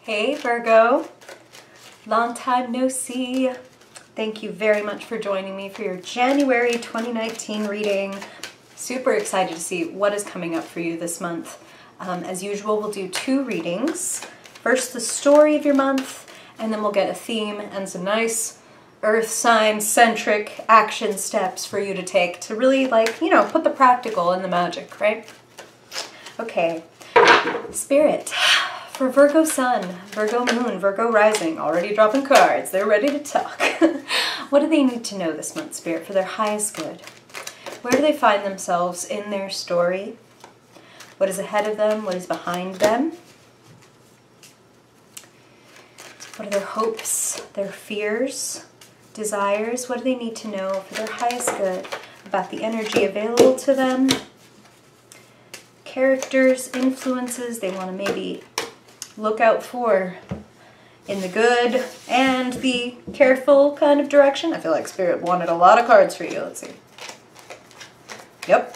Hey Virgo, long time no see. Thank you very much for joining me for your January 2019 reading. Super excited to see what is coming up for you this month. As usual, we'll do 2 readings. First, the story of your month, and then we'll get a theme and some nice earth sign-centric action steps for you to take to really, put the practical in the magic, right? Okay, Spirit. For Virgo Sun, Virgo Moon, Virgo Rising, already dropping cards. They're ready to talk. What do they need to know this month, Spirit, for their highest good? Where do they find themselves in their story? What is ahead of them? What is behind them? What are their hopes, their fears, desires? What do they need to know for their highest good about the energy available to them? Characters, influences they want to maybe look out for in the good and the careful kind of direction. I feel like Spirit wanted a lot of cards for you. Let's see. Yep.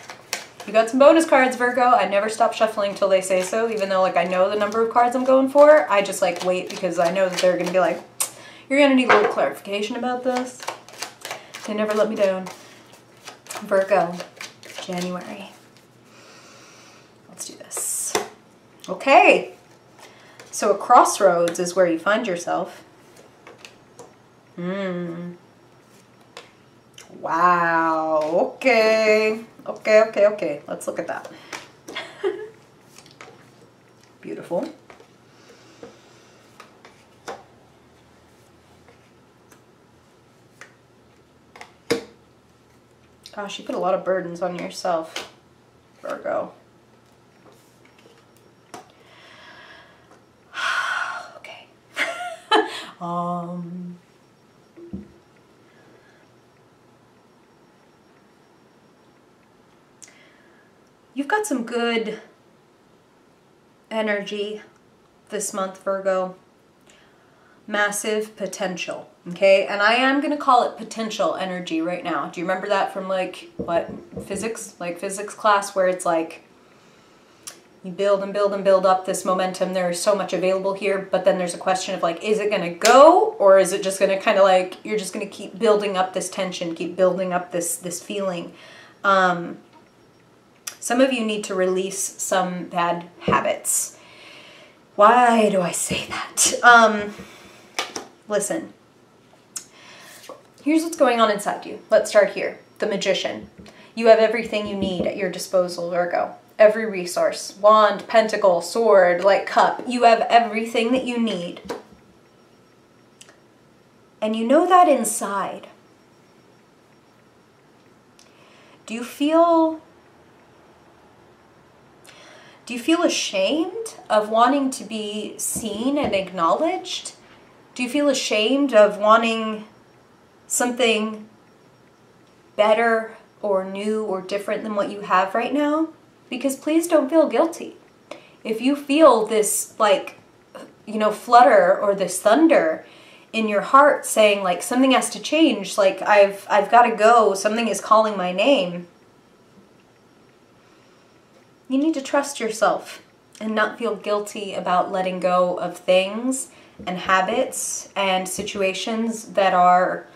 You got some bonus cards, Virgo. I never stop shuffling till they say so, even though I know the number of cards I'm going for. I just wait because I know that they're going to be like, you're going to need a little clarification about this. They never let me down. Virgo, January. Let's do this. Okay. So a crossroads is where you find yourself. Wow. Okay. Okay. Let's look at that. Beautiful. Gosh, you put a lot of burdens on yourself, Virgo. You've got some good energy this month, Virgo. Massive potential, okay? And I am going to call it potential energy right now. Do you remember that from physics? Physics class where it's you build and build and build up this momentum. There's so much available here, but then there's a question of is it going to go, or is it just going to you're just going to keep building up this tension, keep building up this feeling. Some of you need to release some bad habits. Why do I say that? Listen, here's what's going on inside you. Let's start here. The Magician. You have everything you need at your disposal, Virgo. Every resource. Wand, pentacle, sword, cup. You have everything that you need. And you know that inside. Do you feel ashamed of wanting to be seen and acknowledged? Do you feel ashamed of wanting something better or new or different than what you have right now? Because please don't feel guilty. If you feel this flutter or this thunder in your heart saying something has to change, I've got to go, something is calling my name, you need to trust yourself and not feel guilty about letting go of things and habits and situations that are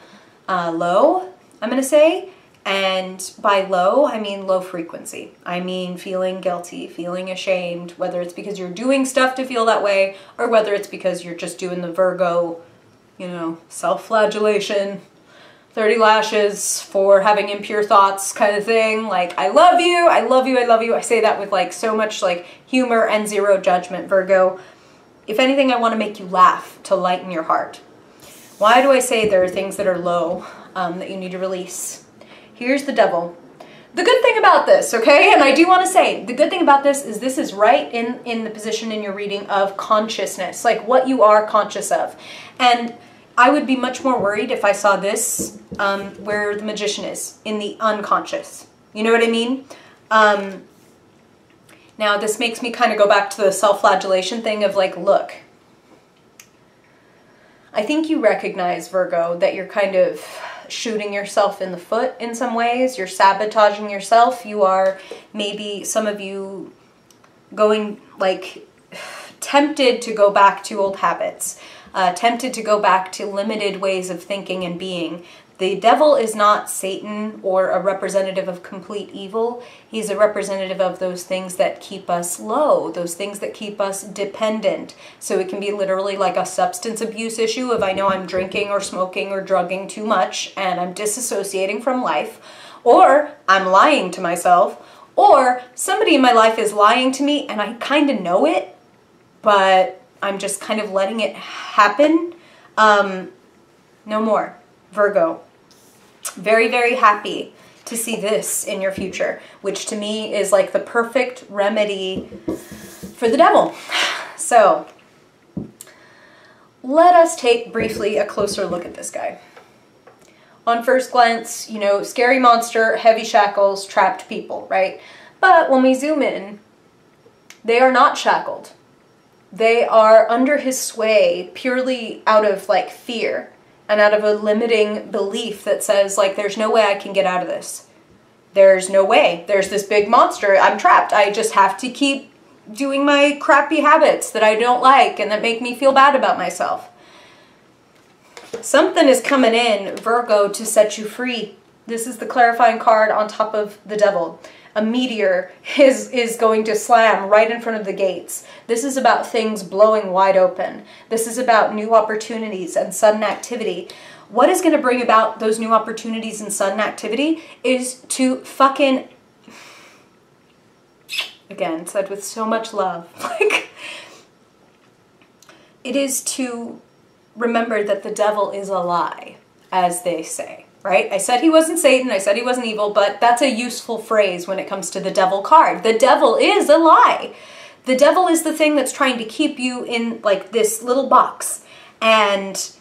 low, I'm going to say. And by low, I mean low frequency. I mean feeling guilty, feeling ashamed, whether it's because you're doing stuff to feel that way or whether it's because you're just doing the Virgo, self-flagellation, 30 lashes for having impure thoughts kind of thing. I love you, I love you, I love you. I say that with so much humor and zero judgment, Virgo. If anything, I want to make you laugh to lighten your heart. Why do I say there are things that are low that you need to release? Here's the Devil. The good thing about this, okay, and I do want to say, the good thing about this is right in the position in your reading of consciousness, what you are conscious of. And I would be much more worried if I saw this where the Magician is, in the unconscious. You know what I mean? Now, this makes me kind of go back to the self-flagellation thing of look, I think you recognize, Virgo, that you're kind of shooting yourself in the foot in some ways. You're sabotaging yourself. You are, maybe some of you, going tempted to go back to old habits, tempted to go back to limited ways of thinking and being. The devil is not Satan or a representative of complete evil. He's a representative of those things that keep us low, those things that keep us dependent. So it can be literally like a substance abuse issue of I know I'm drinking or smoking or drugging too much and I'm disassociating from life, or I'm lying to myself, or somebody in my life is lying to me and I kind of know it, but I'm just kind of letting it happen. No more. Virgo. Very, very happy to see this in your future, which to me is like the perfect remedy for the devil. So let us take briefly a closer look at this guy. On first glance, you know, scary monster, heavy shackles, trapped people, right? But when we zoom in, they are not shackled. They are under his sway purely out of like fear and out of a limiting belief that says like, there's no way I can get out of this. There's no way. There's this big monster. I'm trapped. I just have to keep doing my crappy habits that I don't like and that make me feel bad about myself. Something is coming in, Virgo, to set you free. This is the clarifying card on top of the devil. A meteor is going to slam right in front of the gates. This is about things blowing wide open. This is about new opportunities and sudden activity. What is going to bring about those new opportunities and sudden activity is to fucking, again, said with so much love, like, it is to remember that the devil is a lie, as they say. Right? I said he wasn't Satan, I said he wasn't evil, but that's a useful phrase when it comes to the devil card. The devil is a lie. The devil is the thing that's trying to keep you in like this little box. And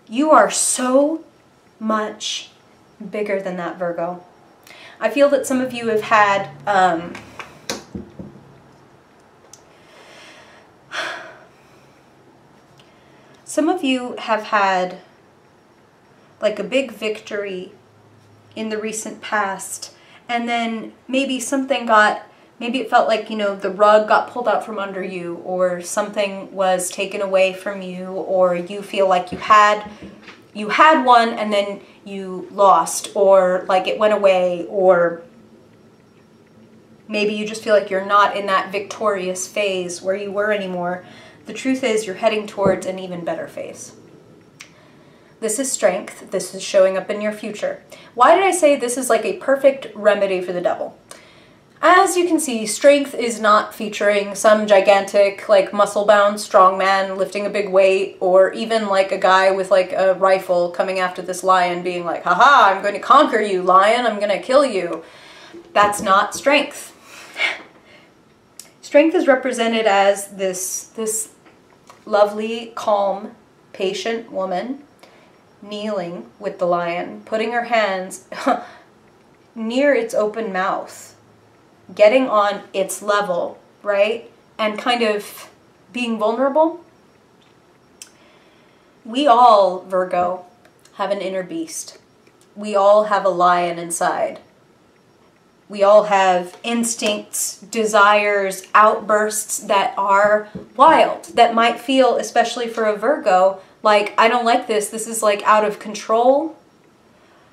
you are so much bigger than that, Virgo. I feel that some of you have had like a big victory in the recent past, and then maybe something maybe it felt like, you know, the rug got pulled out from under you, or something was taken away from you, or you feel like you had one and then you lost, or like it went away, or maybe you just feel like you're not in that victorious phase where you were anymore. The truth is you're heading towards an even better phase. This is strength. This is showing up in your future. Why did I say this is like a perfect remedy for the devil? As you can see, strength is not featuring some gigantic, like, muscle-bound strong man lifting a big weight, or even like a guy with like a rifle coming after this lion being like, haha, I'm going to conquer you, lion, I'm going to kill you. That's not strength. Strength is represented as this lovely, calm, patient woman kneeling with the lion, putting her hands near its open mouth, getting on its level, right? And kind of being vulnerable. We all, Virgo, have an inner beast. We all have a lion inside. We all have instincts, desires, outbursts that are wild, that might feel, especially for a Virgo, like, I don't like this. This is like out of control.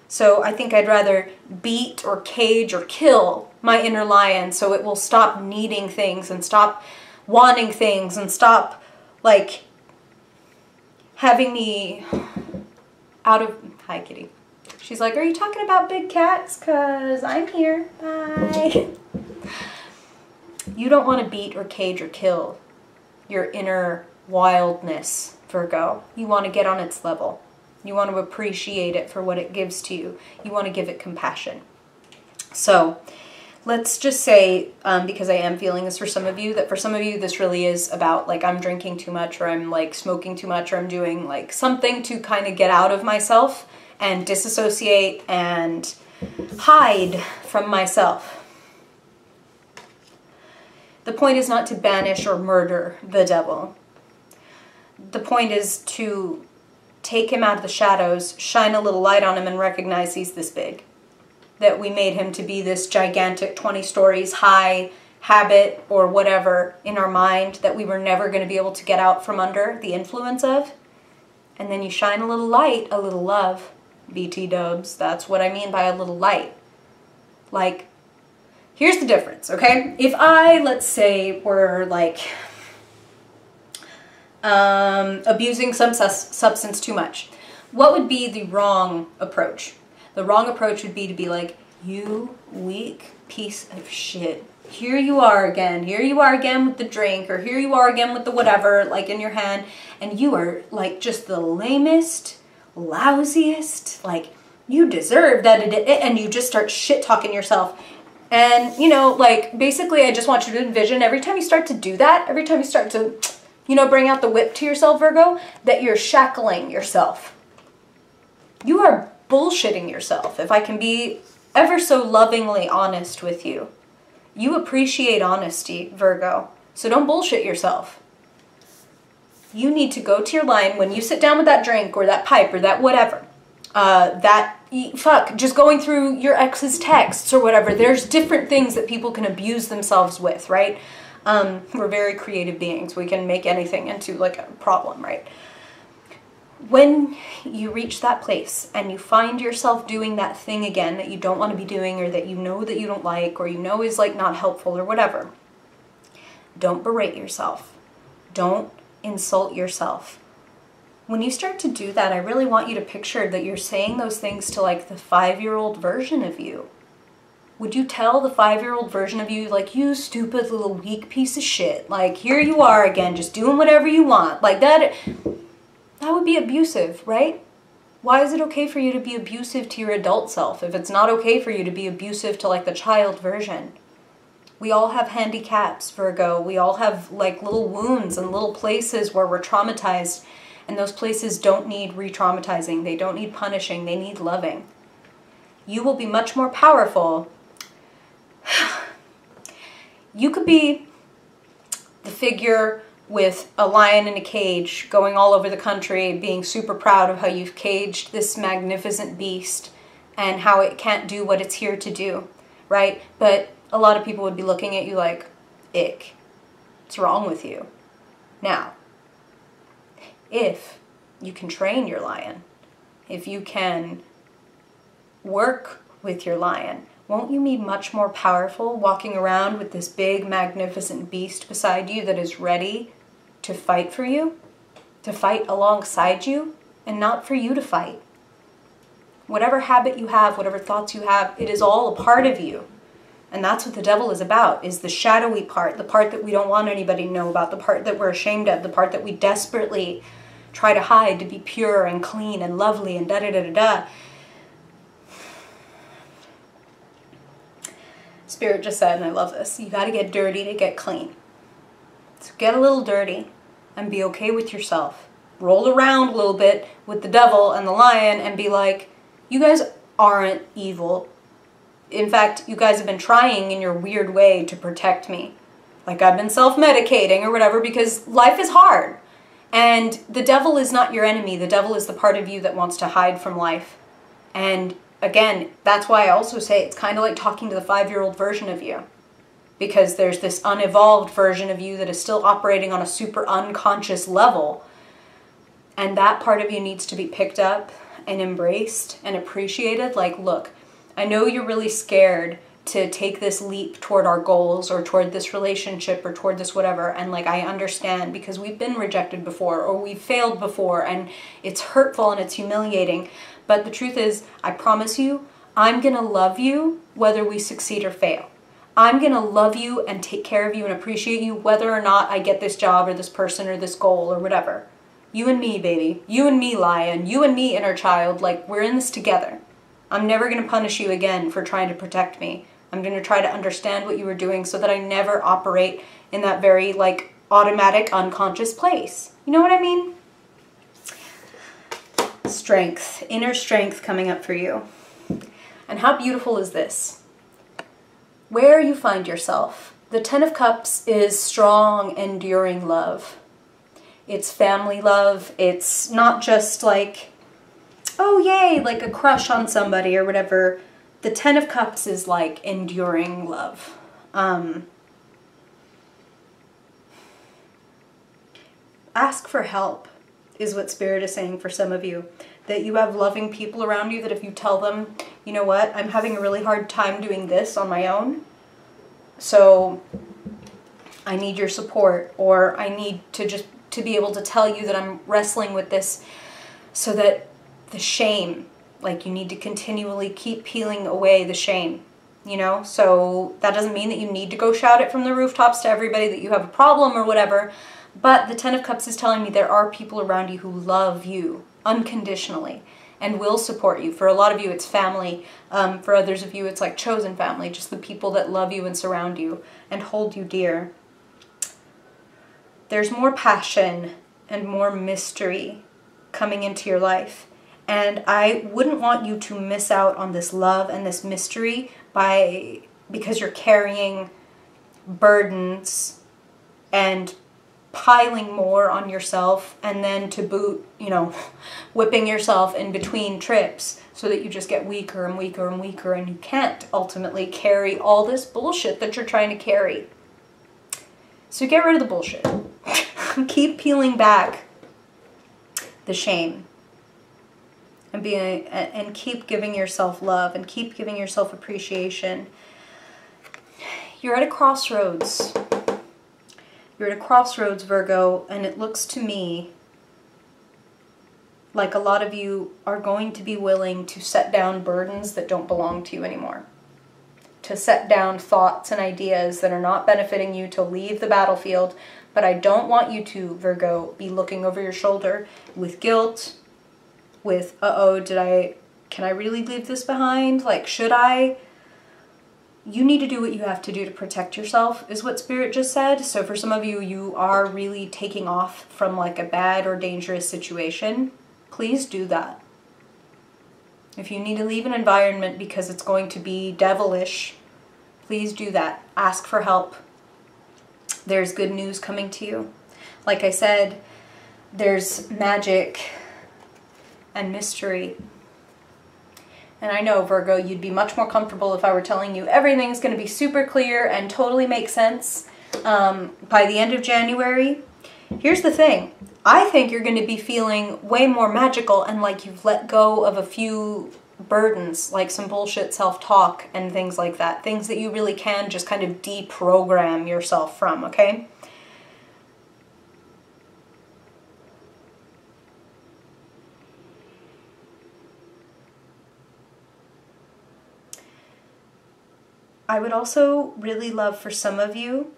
So I think I'd rather beat or cage or kill my inner lion so it will stop needing things and stop wanting things and stop like having me out of... Hi, kitty. She's like, are you talking about big cats? 'Cause I'm here. Bye. You don't want to beat or cage or kill your inner wildness, Virgo. You want to get on its level. You want to appreciate it for what it gives to you. You want to give it compassion. So let's just say, because I am feeling this for some of you, that for some of you this really is about like I'm drinking too much, or I'm like smoking too much, or I'm doing like something to kind of get out of myself and disassociate and hide from myself. The point is not to banish or murder the devil. The point is to take him out of the shadows, shine a little light on him, and recognize he's this big. That we made him to be this gigantic 20 stories high habit or whatever in our mind that we were never going to be able to get out from under the influence of. And then you shine a little light, a little love. BT dubs, that's what I mean by a little light. Like, here's the difference, okay? If I, let's say, were like abusing some substance too much, what would be the wrong approach? The wrong approach would be to be like, you weak piece of shit. Here you are again. Here you are again with the drink, or here you are again with the whatever, like in your hand, and you are like just the lamest, lousiest, like you deserve that, and you just start shit talking yourself. And, you know, like, basically I just want you to envision every time you start to do that, every time you start to, you know, bring out the whip to yourself, Virgo, that you're shackling yourself. You are bullshitting yourself, if I can be ever so lovingly honest with you. You appreciate honesty, Virgo, so don't bullshit yourself. You need to go to your line when you sit down with that drink or that pipe or that whatever. Just going through your ex's texts or whatever. There's different things that people can abuse themselves with, right? We're very creative beings. We can make anything into like a problem, right? When you reach that place and you find yourself doing that thing again that you don't want to be doing, or that you know that you don't like, or you know is like not helpful or whatever, don't berate yourself. Don't insult yourself. When you start to do that, I really want you to picture that you're saying those things to like the 5-year-old version of you. Would you tell the 5-year-old version of you, like, you stupid little weak piece of shit, like, here you are again, just doing whatever you want, like that? That would be abusive, right? Why is it okay for you to be abusive to your adult self if it's not okay for you to be abusive to like the child version? We all have handicaps, Virgo. We all have like little wounds and little places where we're traumatized. And those places don't need re-traumatizing. They don't need punishing. They need loving. You will be much more powerful. You could be the figure with a lion in a cage going all over the country, being super proud of how you've caged this magnificent beast and how it can't do what it's here to do, right? But a lot of people would be looking at you like, ick. What's wrong with you? Now, if you can train your lion, if you can work with your lion, won't you be much more powerful walking around with this big, magnificent beast beside you that is ready to fight for you, to fight alongside you, and not for you to fight? Whatever habit you have, whatever thoughts you have, it is all a part of you. And that's what the devil is about, is the shadowy part, the part that we don't want anybody to know about, the part that we're ashamed of, the part that we desperately try to hide to be pure and clean and lovely and da-da-da-da-da. Spirit just said, and I love this, you got to get dirty to get clean. So get a little dirty and be okay with yourself. Roll around a little bit with the devil and the lion and be like, you guys aren't evil. In fact, you guys have been trying in your weird way to protect me. Like I've been self-medicating or whatever because life is hard. And the devil is not your enemy. The devil is the part of you that wants to hide from life. And again, that's why I also say it's kind of like talking to the 5-year-old version of you. Because there's this unevolved version of you that is still operating on a super unconscious level. And that part of you needs to be picked up and embraced and appreciated. Like, look, I know you're really scared to take this leap toward our goals or toward this relationship or toward this whatever. And like, I understand because we've been rejected before or we've failed before and it's hurtful and it's humiliating. But the truth is, I promise you, I'm going to love you whether we succeed or fail. I'm going to love you and take care of you and appreciate you whether or not I get this job or this person or this goal or whatever. You and me, baby. You and me, lion. You and me, inner child. Like, we're in this together. I'm never going to punish you again for trying to protect me. I'm going to try to understand what you were doing so that I never operate in that very, like, automatic, unconscious place. You know what I mean? Strength. Inner strength coming up for you. And how beautiful is this? Where you find yourself. The 10 of Cups is strong, enduring love. It's family love. It's not just like, oh yay, like a crush on somebody or whatever. The 10 of Cups is like enduring love. ask for help is what Spirit is saying for some of you. That you have loving people around you that if you tell them, you know what, I'm having a really hard time doing this on my own, so I need your support, or I need to be able to tell you that I'm wrestling with this, so that the shame, like you need to continually keep peeling away the shame, you know? So that doesn't mean that you need to go shout it from the rooftops to everybody that you have a problem or whatever, but the Ten of Cups is telling me there are people around you who love you unconditionally and will support you. For a lot of you, it's family. For others of you, it's like chosen family, just the people that love you and surround you and hold you dear. There's more passion and more mystery coming into your life. And I wouldn't want you to miss out on this love and this mystery because you're carrying burdens and piling more on yourself, and then to boot, you know, whipping yourself in between trips so that you just get weaker and weaker and weaker, and you can't ultimately carry all this bullshit that you're trying to carry. So get rid of the bullshit. Keep peeling back the shame. And keep giving yourself love and keep giving yourself appreciation. You're at a crossroads. You're at a crossroads, Virgo, and it looks to me like a lot of you are going to be willing to set down burdens that don't belong to you anymore. To set down thoughts and ideas that are not benefiting you, to leave the battlefield. But I don't want you to, Virgo, be looking over your shoulder with guilt, with, uh-oh, can I really leave this behind? Like, should I? You need to do what you have to do to protect yourself, is what Spirit just said. So for some of you, you are really taking off from like a bad or dangerous situation. Please do that. If you need to leave an environment because it's going to be devilish, please do that. Ask for help. There's good news coming to you. Like I said, there's magic and mystery. And I know, Virgo, you'd be much more comfortable if I were telling you everything's going to be super clear and totally make sense by the end of January. Here's the thing. I think you're going to be feeling way more magical and like you've let go of a few burdens, like some bullshit self-talk and things like that. Things that you really can just kind of deprogram yourself from, okay? I would also really love for some of you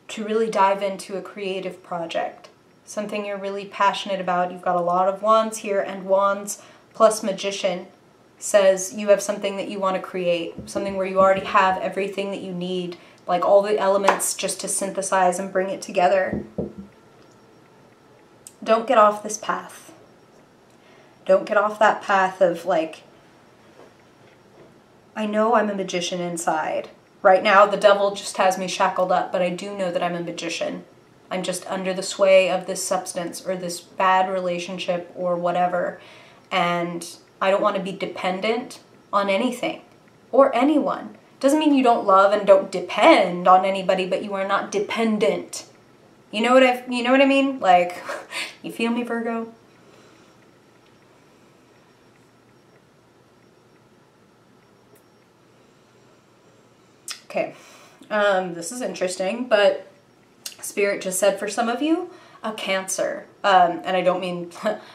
to really dive into a creative project. Something you're really passionate about. You've got a lot of wands here, and wands plus magician says you have something that you want to create. Something where you already have everything that you need, like all the elements just to synthesize and bring it together. Don't get off this path. Don't get off that path of like, I know I'm a magician inside. Right now, the devil just has me shackled up, but I do know that I'm a magician. I'm just under the sway of this substance or this bad relationship or whatever. And I don't want to be dependent on anything or anyone. Doesn't mean you don't love and don't depend on anybody, but you are not dependent. You know what I mean? Like, you feel me, Virgo? Okay, this is interesting, but Spirit just said for some of you, a Cancer, and I don't mean,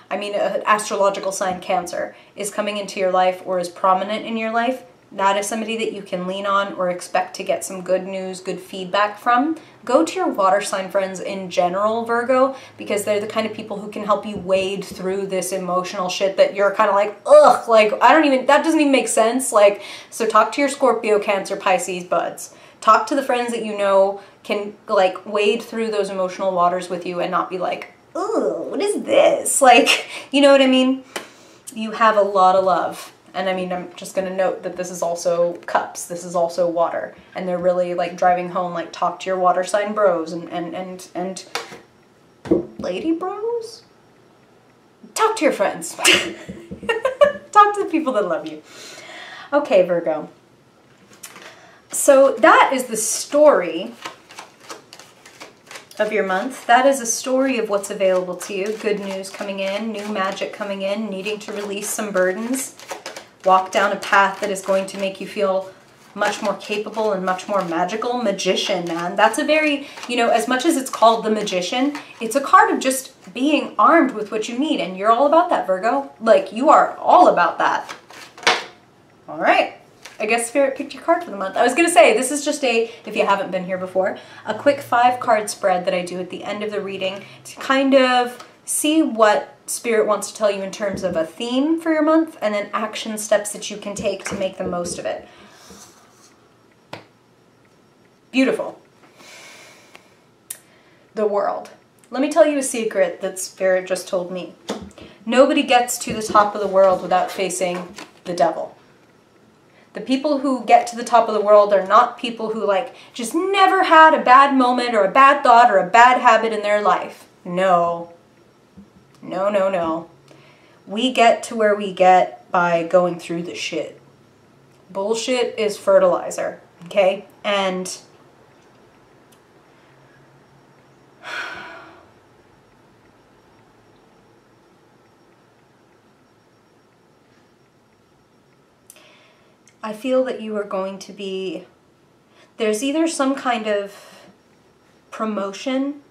I mean an astrological sign Cancer is coming into your life or is prominent in your life. That is somebody that you can lean on or expect to get some good news, good feedback from. Go to your water sign friends in general, Virgo, because they're the kind of people who can help you wade through this emotional shit that you're kind of like, ugh, like, that doesn't even make sense. Like, so talk to your Scorpio, Cancer, Pisces buds. Talk to the friends that you know can, like, wade through those emotional waters with you and not be like, ugh, what is this? Like, you know what I mean? You have a lot of love. And I mean, I'm just going to note that this is also cups. This is also water. And they're really like driving home, like talk to your water sign bros and lady bros? Talk to your friends. Talk to the people that love you. Okay, Virgo. So that is the story of your month. That is a story of what's available to you. Good news coming in, new magic coming in, needing to release some burdens. Walk down a path that is going to make you feel much more capable and much more magical. Magician, man. That's a very, you know, as much as it's called the Magician, it's a card of just being armed with what you need. And you're all about that, Virgo. Like, you are all about that. All right. I guess Spirit picked your card for the month. I was going to say, this is just a, if you haven't been here before, a quick 5-card spread that I do at the end of the reading to kind of see what Spirit wants to tell you in terms of a theme for your month and then action steps that you can take to make the most of it. Beautiful. The world. Let me tell you a secret that Spirit just told me. Nobody gets to the top of the world without facing the devil. The people who get to the top of the world are not people who like just never had a bad moment or a bad thought or a bad habit in their life. No. No, no, no. We get to where we get by going through the shit. Bullshit is fertilizer, okay? And I feel that you are going to be, there's either some kind of promotion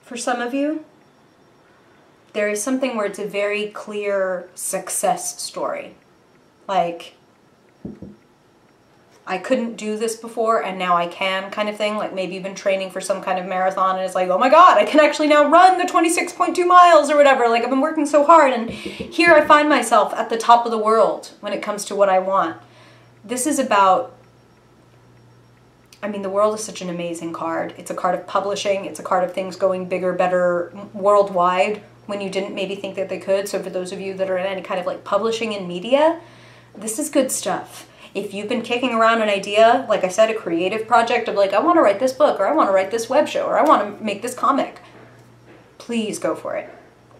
for some of you. There is something where it's a very clear success story. Like, I couldn't do this before and now I can kind of thing. Like maybe you've been training for some kind of marathon and it's like, oh my God, I can actually now run the 26.2 miles or whatever. Like I've been working so hard and here I find myself at the top of the world when it comes to what I want. This is about, I mean, the world is such an amazing card. It's a card of publishing. It's a card of things going bigger, better worldwide when you didn't maybe think that they could. So for those of you that are in any kind of like publishing and media, this is good stuff. If you've been kicking around an idea, like I said, a creative project of like, I want to write this book or I want to write this web show or I want to make this comic, please go for it.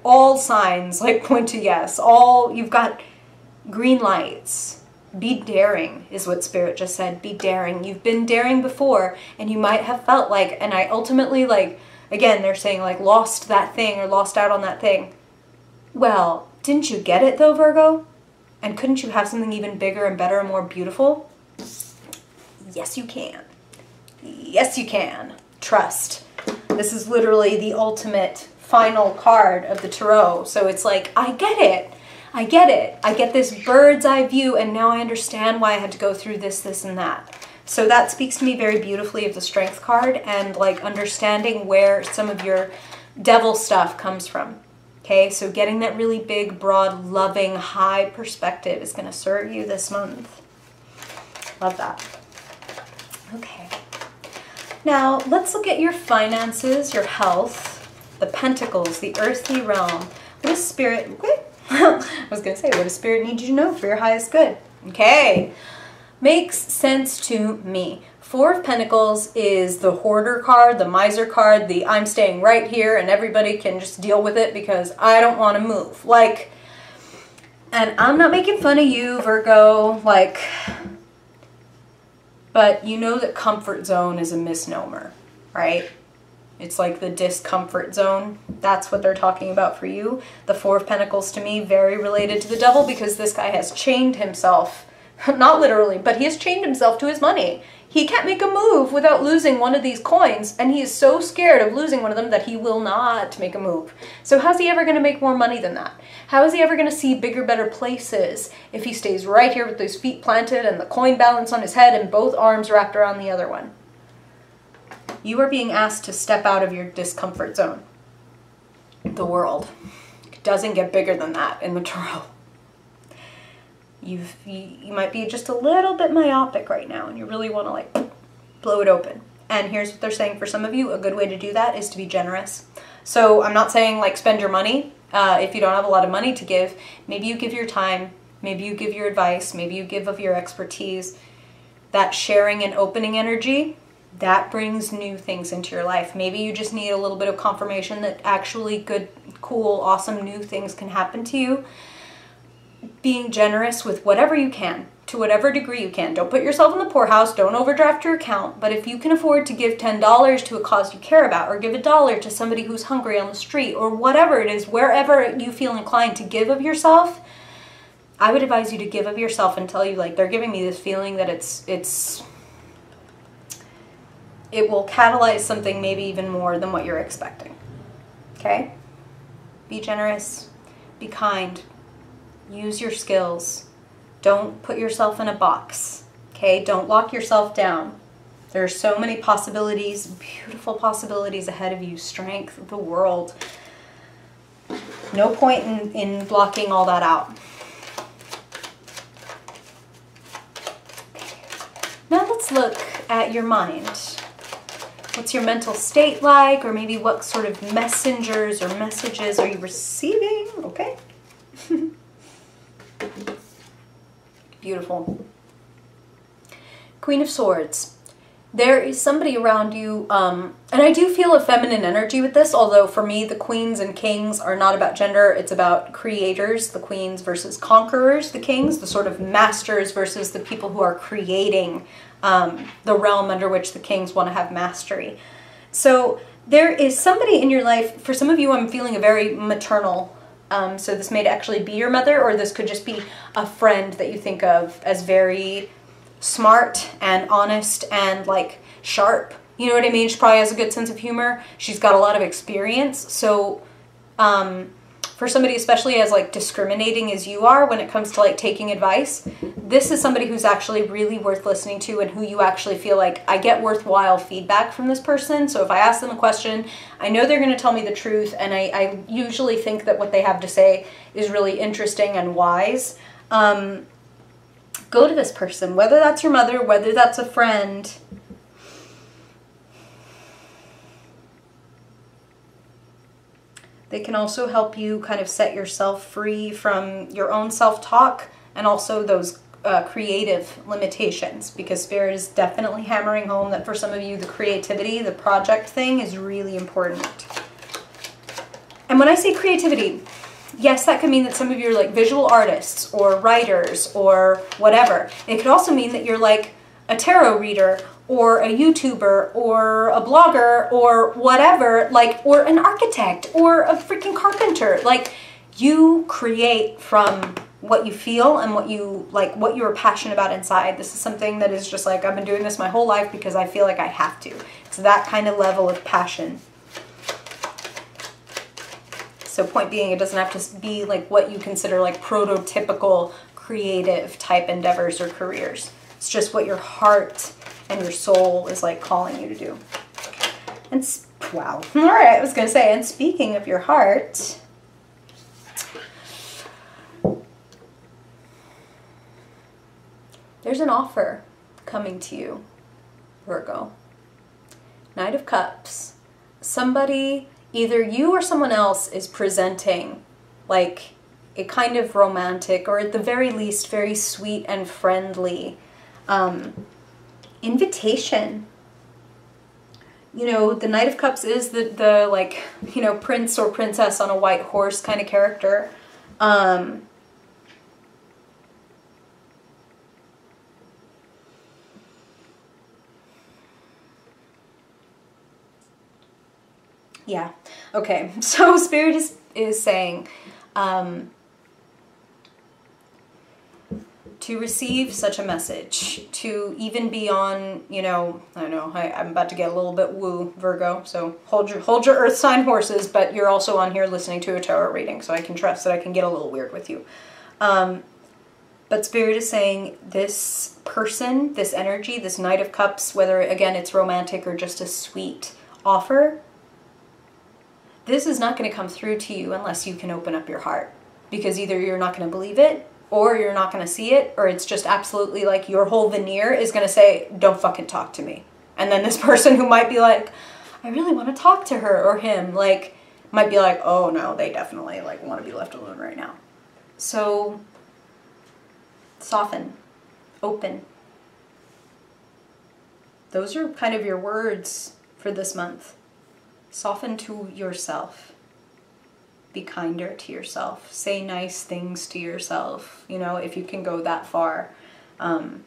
All signs like point to yes. All, you've got green lights. Be daring is what Spirit just said. Be daring. You've been daring before and you might have felt like, and I ultimately like, again, they're saying like lost that thing or lost out on that thing. Well, didn't you get it though, Virgo? And couldn't you have something even bigger and better and more beautiful? Yes, you can. Yes, you can. Trust. This is literally the ultimate final card of the tarot. So it's like, I get it. I get it. I get this bird's eye view and now I understand why I had to go through this, this, and that. So that speaks to me very beautifully of the Strength card and like understanding where some of your devil stuff comes from. Okay, so getting that really big, broad, loving, high perspective is going to serve you this month. Love that. Okay. Now, let's look at your finances, your health, the pentacles, the earthly realm. What does Spirit... Okay. I was going to say, what does Spirit need you to know for your highest good? Okay. Makes sense to me. 4 of Pentacles is the hoarder card, the miser card, the I'm staying right here and everybody can just deal with it because I don't want to move. Like, and I'm not making fun of you, Virgo, like, but you know that comfort zone is a misnomer, right? It's like the discomfort zone. That's what they're talking about for you. The 4 of Pentacles to me, very related to the devil because this guy has chained himself, not literally, but he has chained himself to his money. He can't make a move without losing one of these coins, and he is so scared of losing one of them that he will not make a move. So how's he ever going to make more money than that? How is he ever going to see bigger, better places if he stays right here with those feet planted and the coin balance on his head and both arms wrapped around the other one? You are being asked to step out of your discomfort zone. The world doesn't get bigger than that in the tarot. You might be just a little bit myopic right now and you really want to like blow it open. And here's what they're saying for some of you. A good way to do that is to be generous. So I'm not saying like spend your money. If you don't have a lot of money to give, maybe you give your time, maybe you give your advice, maybe you give of your expertise. That sharing and opening energy, that brings new things into your life. Maybe you just need a little bit of confirmation that actually good, cool, awesome new things can happen to you. Being generous with whatever you can. to whatever degree you can. Don't put yourself in the poorhouse. Don't overdraft your account. But if you can afford to give $10 to a cause you care about, or give $1 to somebody who's hungry on the street, or whatever it is, wherever you feel inclined to give of yourself, I would advise you to give of yourself and tell you, like, they're giving me this feeling that it will catalyze something maybe even more than what you're expecting. Okay? Be generous. Be kind. Use your skills. Don't put yourself in a box. Okay? Don't lock yourself down. There are so many possibilities, beautiful possibilities ahead of you. Strength of the world. No point in blocking all that out. Now let's look at your mind. What's your mental state like? Or maybe what sort of messengers or messages are you receiving? Okay. Beautiful. Queen of Swords. There is somebody around you, and I do feel a feminine energy with this, although for me the queens and kings are not about gender, it's about creators, the queens versus conquerors, the kings, the sort of masters versus the people who are creating the realm under which the kings want to have mastery. So there is somebody in your life, for some of you I'm feeling a very maternal, so this may actually be your mother, or this could just be a friend that you think of as very smart and honest and like sharp. You know what I mean? She probably has a good sense of humor. She's got a lot of experience. So for somebody especially as like discriminating as you are when it comes to like taking advice, this is somebody who's actually really worth listening to and who you actually feel like, I get worthwhile feedback from this person. So if I ask them a question, I know they're going to tell me the truth, and I usually think that what they have to say is really interesting and wise. Go to this person, whether that's your mother, whether that's a friend. They can also help you kind of set yourself free from your own self-talk and also those creative limitations, because Spirit is definitely hammering home that for some of you, the creativity, the project thing is really important. And when I say creativity, yes, that could mean that some of you are like visual artists or writers or whatever. It could also mean that you're like a tarot reader or a YouTuber or a blogger or whatever, like, or an architect or a freaking carpenter. Like, you create from what you feel and what you like, what you're passionate about inside. This is something that is just like, I've been doing this my whole life because I feel like I have to. It's that kind of level of passion. So point being, it doesn't have to be like what you consider like prototypical creative type endeavors or careers. It's just what your heart and your soul is like calling you to do. And wow. All right, I was going to say, and speaking of your heart, there's an offer coming to you, Virgo. Knight of Cups. Somebody, either you or someone else, is presenting like a kind of romantic, or at the very least very sweet and friendly invitation. You know, the Knight of Cups is the like, you know, prince or princess on a white horse kind of character. Yeah. Okay. So Spirit is saying, to receive such a message, to even be on, you know, I don't know, I'm about to get a little bit woo, Virgo, so hold your earth sign horses, but you're also on here listening to a tarot reading, so I can trust that I can get a little weird with you. But Spirit is saying this person, this energy, this Knight of Cups, whether, again, it's romantic or just a sweet offer, this is not going to come through to you unless you can open up your heart. Because either you're not going to believe it, or you're not going to see it, or it's just absolutely like your whole veneer is going to say, don't fucking talk to me. And then this person who might be like, I really want to talk to her or him, like, might be like, oh no, they definitely like want to be left alone right now. So soften, open. Those are kind of your words for this month. Soften to yourself. Be kinder to yourself. Say nice things to yourself, you know, if you can go that far. I'm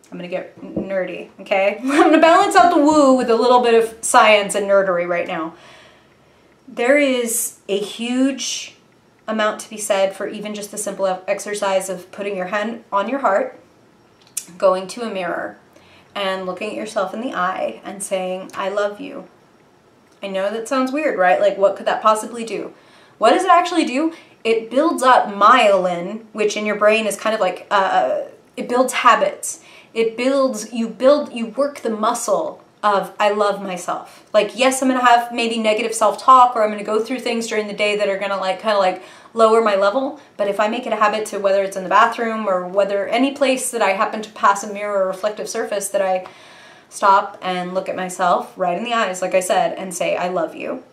going to get nerdy, okay? I'm going to balance out the woo with a little bit of science and nerdery right now. There is a huge amount to be said for even just the simple exercise of putting your hand on your heart, going to a mirror, and looking at yourself in the eye and saying, I love you. I know that sounds weird, right? Like, what could that possibly do? What does it actually do? It builds up myelin, which in your brain is kind of like, it builds habits. It builds, you work the muscle of I love myself. Like, yes, I'm going to have maybe negative self-talk, or I'm going to go through things during the day that are going to like kind of like lower my level. But if I make it a habit to, whether it's in the bathroom or whether any place that I happen to pass a mirror or reflective surface, that I stop and look at myself right in the eyes, like I said, and say, I love you.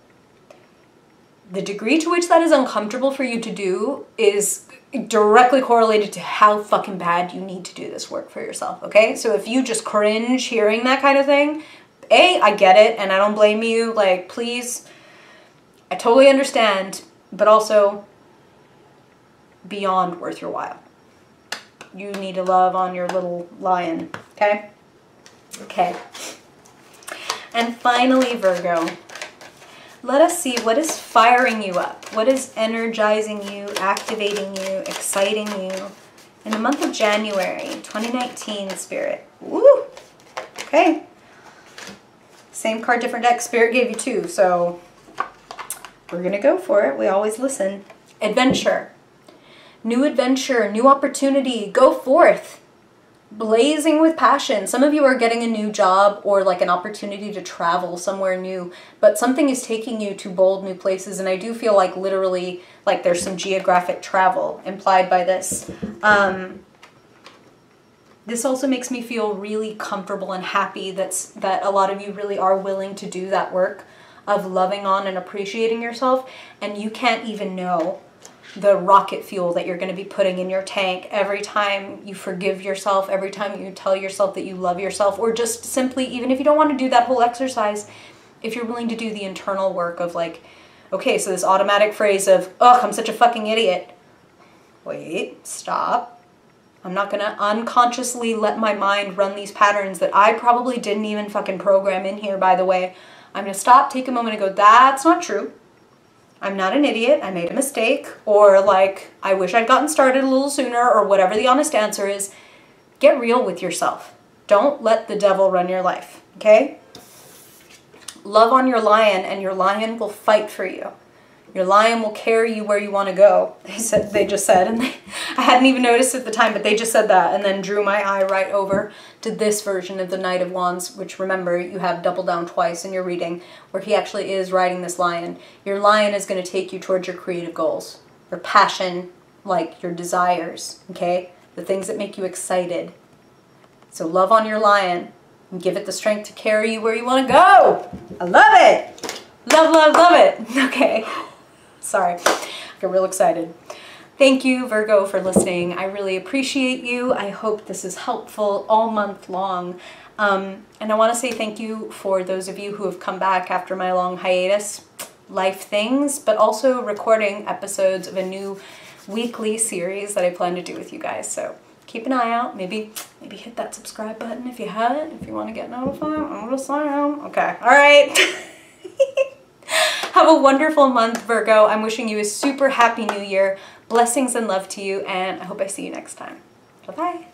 The degree to which that is uncomfortable for you to do is directly correlated to how fucking bad you need to do this work for yourself, okay? So if you just cringe hearing that kind of thing, I get it, and I don't blame you. Like, please, I totally understand, but also beyond worth your while. You need to love on your little lion, okay? Okay. And finally, Virgo, let us see what is firing you up, what is energizing you, activating you, exciting you in the month of January 2019, Spirit. Woo! Okay. Same card, different deck. Spirit gave you two, so we're going to go for it. We always listen. Adventure. New adventure, new opportunity. Go forth. Blazing with passion. Some of you are getting a new job or like an opportunity to travel somewhere new, but something is taking you to bold new places, and I do feel like literally like there's some geographic travel implied by this. This also makes me feel really comfortable and happy that a lot of you really are willing to do that work of loving on and appreciating yourself, and you can't even know the rocket fuel that you're going to be putting in your tank every time you forgive yourself, every time you tell yourself that you love yourself, or just simply, even if you don't want to do that whole exercise, if you're willing to do the internal work of like, okay, so this automatic phrase of, ugh, I'm such a fucking idiot. Wait, stop. I'm not going to unconsciously let my mind run these patterns that I probably didn't even fucking program in here, by the way. I'm going to stop, take a moment and go, that's not true. I'm not an idiot, I made a mistake, or like, I wish I'd gotten started a little sooner, or whatever the honest answer is. Get real with yourself. Don't let the devil run your life, okay? Love on your lion, and your lion will fight for you. Your lion will carry you where you want to go. They just said, and I hadn't even noticed at the time, but they just said that, and then drew my eye right over to this version of the Knight of Wands, which, remember, you have double down twice in your reading, where he actually is riding this lion. Your lion is going to take you towards your creative goals, your passion, like your desires, okay? The things that make you excited. So love on your lion and give it the strength to carry you where you want to go. I love it. Love, love, love it. Okay. Sorry, I get real excited. Thank you, Virgo, for listening. I really appreciate you. I hope this is helpful all month long. And I want to say thank you for those of you who have come back after my long hiatus, life things, but also recording episodes of a new weekly series that I plan to do with you guys. So keep an eye out. Maybe hit that subscribe button if you haven't, if you want to get notified. I'm just saying. Okay, all right. Have a wonderful month, Virgo. I'm wishing you a super happy new year. Blessings and love to you, and I hope I see you next time. Bye-bye.